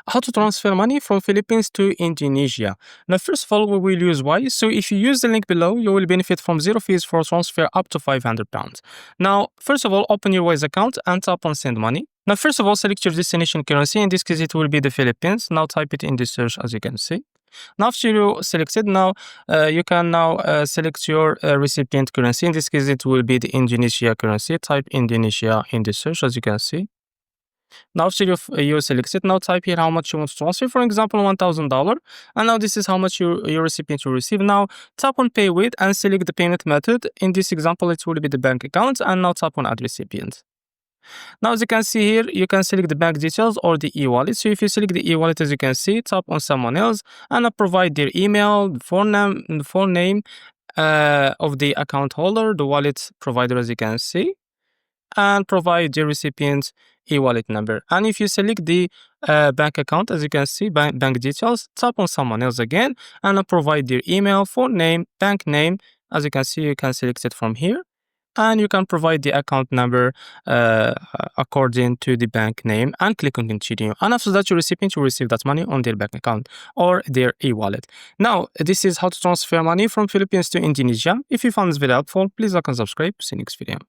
How to transfer money from Philippines to Indonesia. Now, first of all, we will use Wise. So if you use the link below, you will benefit from zero fees for transfer up to £500. Now, first of all, open your Wise account and tap on send money. Now, first of all, select your destination currency. In this case, it will be the Philippines. Now type it in the search, as you can see. Now, after you select it, you can select your recipient currency. In this case, it will be the Indonesia currency. Type Indonesia in the search, as you can see. Now, after you select it, now type here how much you want to transfer. For example, $1,000. And now this is how much your recipient will receive. Now, tap on Pay With and select the payment method. In this example, it will be the bank account. And now tap on Add Recipient. Now, as you can see here, you can select the bank details or the e-wallet. So if you select the e-wallet, as you can see, tap on someone else and provide their email, the phone name of the account holder, the wallet provider, as you can see, and provide the recipient's e-wallet number. And if you select the bank account, as you can see, bank details, tap on someone else again and provide their email, phone name, bank name. As you can see, you can select it from here. And you can provide the account number according to the bank name and click on continue. And after that, your recipient will receive that money on their bank account or their e-wallet. Now, this is how to transfer money from Philippines to Indonesia. If you found this video helpful, please like and subscribe. See you next video.